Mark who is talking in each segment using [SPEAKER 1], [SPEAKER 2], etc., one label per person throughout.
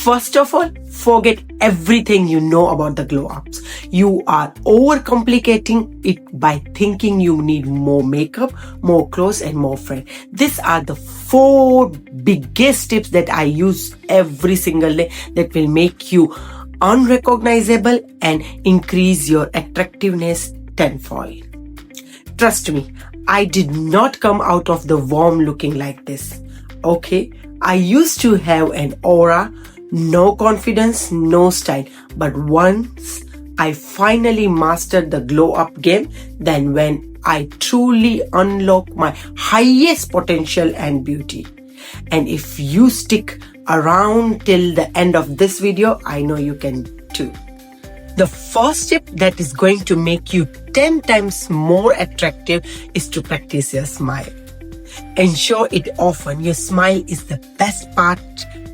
[SPEAKER 1] First of all, forget everything you know about the glow ups. You are overcomplicating it by thinking you need more makeup, more clothes, and more friends. These are the 4 biggest tips that I use every single day that will make you unrecognizable and increase your attractiveness tenfold. Trust me, I did not come out of the womb looking like this. Okay, I used to have an aura, no confidence, no style. But once I finally mastered the glow up game, then when I truly unlock my highest potential and beauty. And if you stick around till the end of this video, I know you can too. The first tip that is going to make you 10 times more attractive is to practice your smile. Ensure it often. Your smile is the best part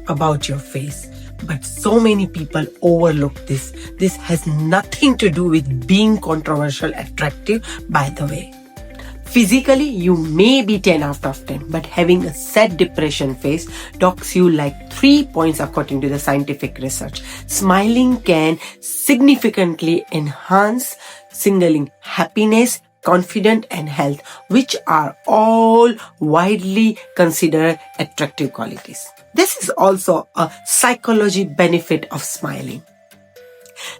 [SPEAKER 1] about your face. But so many people overlook this. This has nothing to do with being controversial attractive, by the way. Physically, you may be 10 out of 10, but having a sad depression face docks you like 3 points according to the scientific research. Smiling can significantly enhance signaling happiness, confidence, and health, which are all widely considered attractive qualities. This is also a psychology benefit of smiling.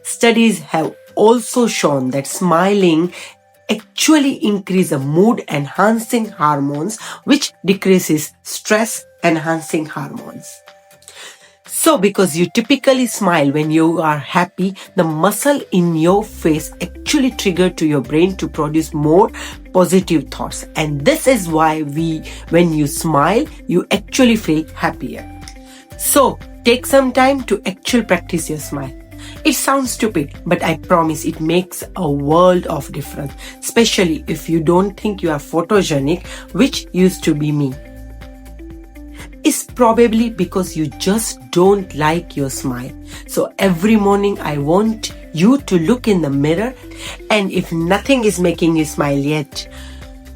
[SPEAKER 1] Studies have also shown that smiling actually increases mood enhancing hormones, which decreases stress enhancing hormones. So because you typically smile when you are happy, the muscle in your face actually trigger to your brain to produce more positive thoughts. And this is why when you smile, you actually feel happier. So take some time to actually practice your smile. It sounds stupid, but I promise it makes a world of difference, especially if you don't think you are photogenic, which used to be me. It's probably because you just don't like your smile. So every morning I want you to look in the mirror, and if nothing is making you smile yet,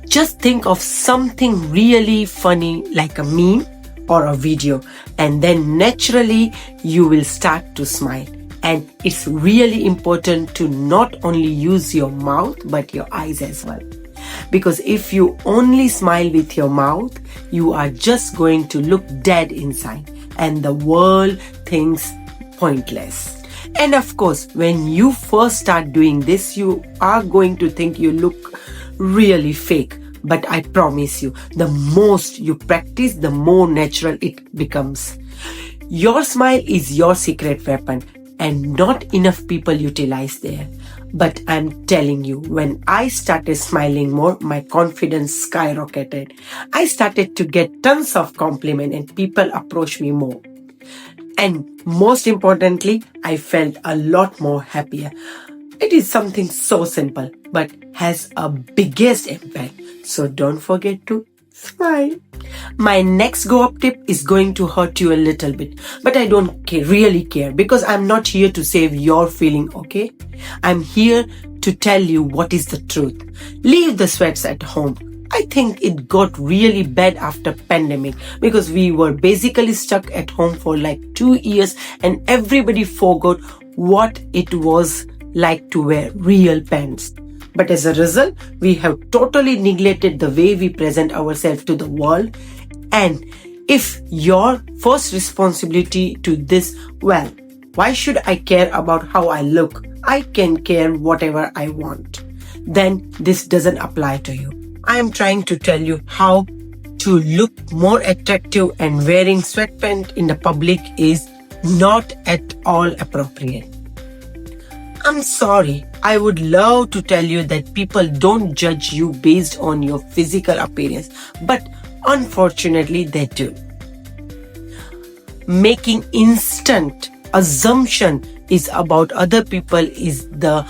[SPEAKER 1] just think of something really funny like a meme or a video, and then naturally you will start to smile. And it's really important to not only use your mouth but your eyes as well. Because if you only smile with your mouth, you are just going to look dead inside and the world thinks pointless. And of course, when you first start doing this, you are going to think you look really fake. But I promise you, the most you practice, the more natural it becomes. Your smile is your secret weapon, and not enough people utilize there. But I'm telling you, when I started smiling more, my confidence skyrocketed. I started to get tons of compliments and people approached me more. And most importantly, I felt a lot more happier. It is something so simple, but has a biggest impact. So don't forget to smile. My next go up tip is going to hurt you a little bit, but I don't really care because I'm not here to save your feeling, okay? I'm here to tell you what is the truth. Leave the sweats at home. I think it got really bad after pandemic because we were basically stuck at home for like 2 years and everybody forgot what it was like to wear real pants. But as a result, we have totally neglected the way we present ourselves to the world. And if your first responsibility to this, well, why should I care about how I look? I can care whatever I want. Then this doesn't apply to you. I am trying to tell you how to look more attractive, and wearing sweatpants in the public is not at all appropriate. I'm sorry, I would love to tell you that people don't judge you based on your physical appearance, but unfortunately they do. Making instant assumption is about other people is the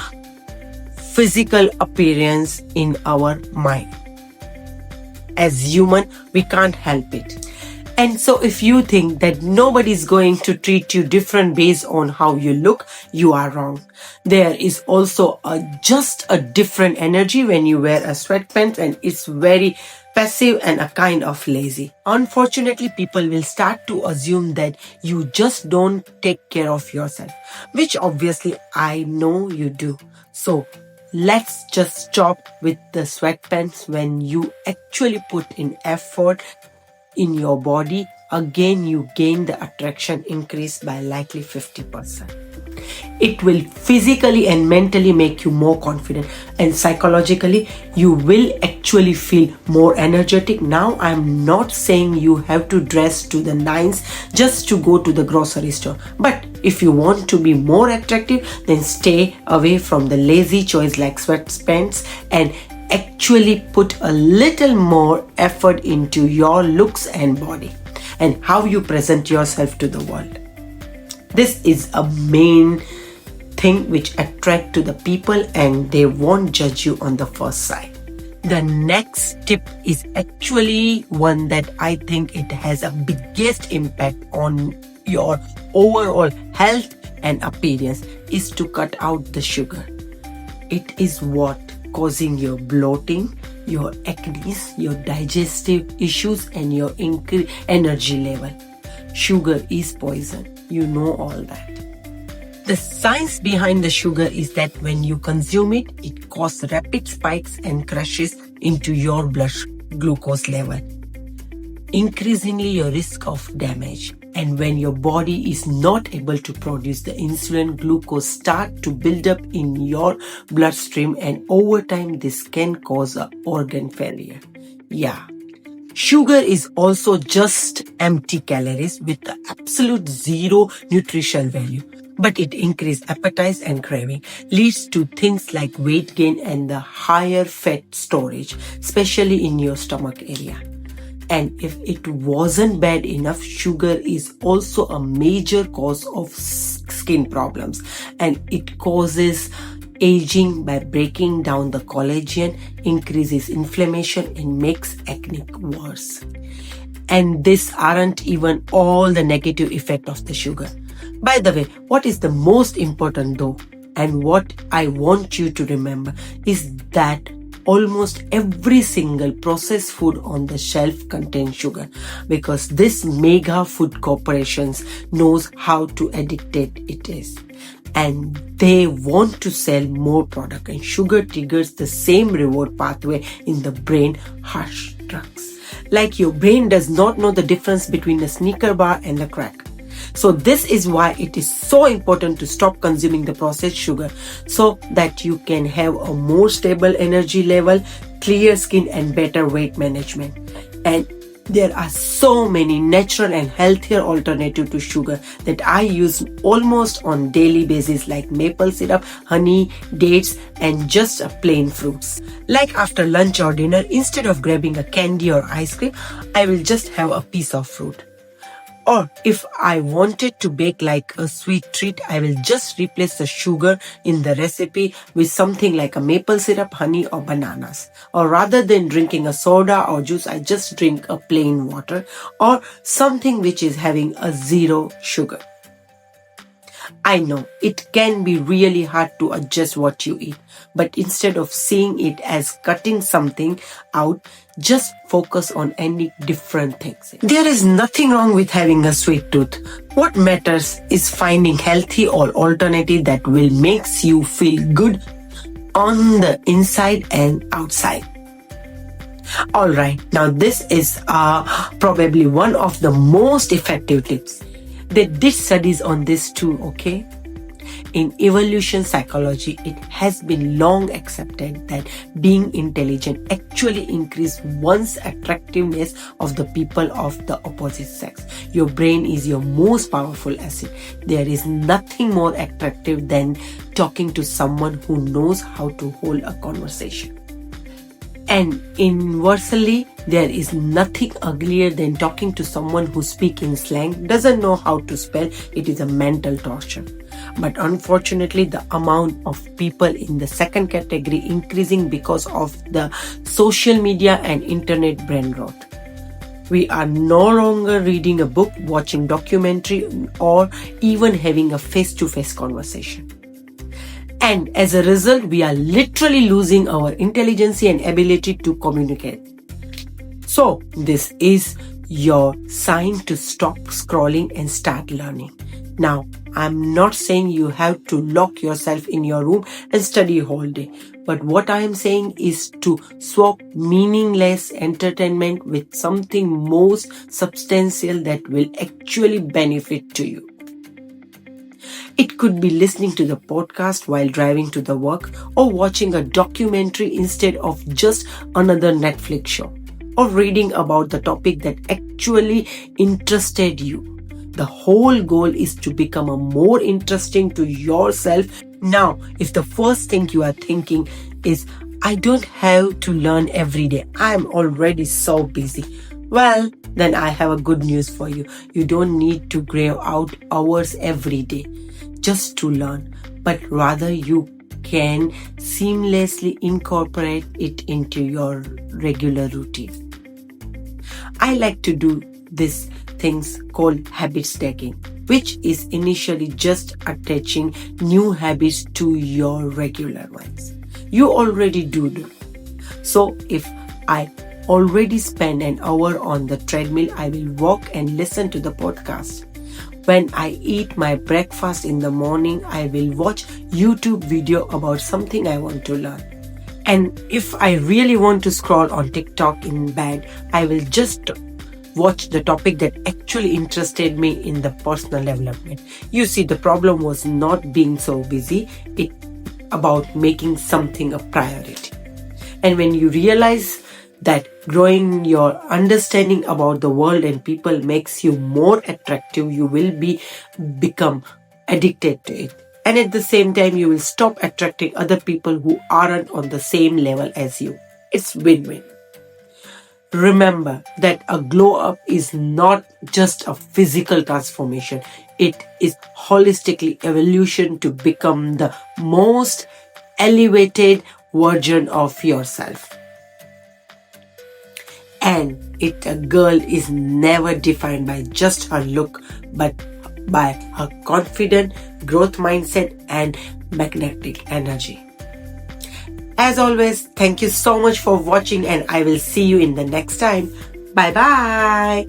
[SPEAKER 1] physical appearance in our mind. As human, we can't help it. And so if you think that nobody's going to treat you different based on how you look, you are wrong. There is also just a different energy when you wear a sweatpants, and it's very passive and a kind of lazy. Unfortunately, people will start to assume that you just don't take care of yourself, which obviously I know you do. So let's just stop with the sweatpants. When you actually put in effort in your body, again you gain the attraction increase by likely 50%. It will physically and mentally make you more confident, and psychologically you will actually feel more energetic. Now I'm not saying you have to dress to the nines just to go to the grocery store, but if you want to be more attractive, then stay away from the lazy choice like sweatpants and actually put a little more effort into your looks and body and how you present yourself to the world. This is a main thing which attract to the people, and they won't judge you on the first sight. The next tip is actually one that I think it has a biggest impact on your overall health and appearance, is to cut out the sugar. It is what causing your bloating, your acne, your digestive issues, and your increased energy level. Sugar is poison. You know all that. The science behind the sugar is that when you consume it, it causes rapid spikes and crashes into your blood glucose level, increasingly your risk of damage. And when your body is not able to produce the insulin, glucose start to build up in your bloodstream, and over time this can cause an organ failure. Yeah. Sugar is also just empty calories with the absolute zero nutritional value, but it increases appetite and craving, leads to things like weight gain and the higher fat storage, especially in your stomach area. And if it wasn't bad enough, sugar is also a major cause of skin problems, and it causes aging by breaking down the collagen, increases inflammation, and makes acne worse. And these aren't even all the negative effects of the sugar. By the way, what is the most important though, and what I want you to remember, is that almost every single processed food on the shelf contains sugar, because this mega food corporations knows how to addicted it is, and they want to sell more product, and sugar triggers the same reward pathway in the brain, harsh drugs. Like your brain does not know the difference between a Snicker bar and a crack. So this is why it is so important to stop consuming the processed sugar, so that you can have a more stable energy level, clear skin, and better weight management. And there are so many natural and healthier alternatives to sugar that I use almost on daily basis, like maple syrup, honey, dates, and just plain fruits. Like after lunch or dinner, instead of grabbing a candy or ice cream, I will just have a piece of fruit. Or if I wanted to bake like a sweet treat, I will just replace the sugar in the recipe with something like a maple syrup, honey, or bananas. Or rather than drinking a soda or juice, I just drink a plain water or something which is having a zero sugar. I know it can be really hard to adjust what you eat, but instead of seeing it as cutting something out, just focus on any different things. There is nothing wrong with having a sweet tooth. What matters is finding healthy or alternative that will makes you feel good on the inside and outside. Alright, now this is probably one of the most effective tips. They did studies on this too, okay? In evolution psychology, it has been long accepted that being intelligent actually increases one's attractiveness of the people of the opposite sex. Your brain is your most powerful asset. There is nothing more attractive than talking to someone who knows how to hold a conversation. And inversely, there is nothing uglier than talking to someone who speaks in slang, doesn't know how to spell. It is a mental torture. But unfortunately, the amount of people in the second category increasing because of the social media and internet brain rot. We are no longer reading a book, watching documentary, or even having a face-to-face conversation. And as a result, we are literally losing our intelligence and ability to communicate. So this is your sign to stop scrolling and start learning. Now, I'm not saying you have to lock yourself in your room and study whole day. But what I am saying is to swap meaningless entertainment with something most substantial that will actually benefit to you. It could be listening to the podcast while driving to the work, or watching a documentary instead of just another Netflix show, or reading about the topic that actually interested you. The whole goal is to become a more interesting to yourself. Now, if the first thing you are thinking is, I don't have to learn every day, I am already so busy. Well, then I have a good news for you. You don't need to crave out hours every day just to learn, but rather you can seamlessly incorporate it into your regular routine. I like to do these things called habit stacking, which is initially just attaching new habits to your regular ones. You already do. So if I already spend an hour on the treadmill, I will walk and listen to the podcast. When I eat my breakfast in the morning, I will watch YouTube video about something I want to learn. And if I really want to scroll on TikTok in bed, I will just watch the topic that actually interested me in the personal development. You see, the problem was not being so busy, it about making something a priority. And when you realize that growing your understanding about the world and people makes you more attractive, you will become addicted to it. And at the same time, you will stop attracting other people who aren't on the same level as you. It's win-win. Remember that a glow up is not just a physical transformation. It is holistically evolution to become the most elevated version of yourself. And a girl is never defined by just her look, but by her confident growth mindset and magnetic energy. As always, thank you so much for watching, and I will see you in the next time. Bye bye.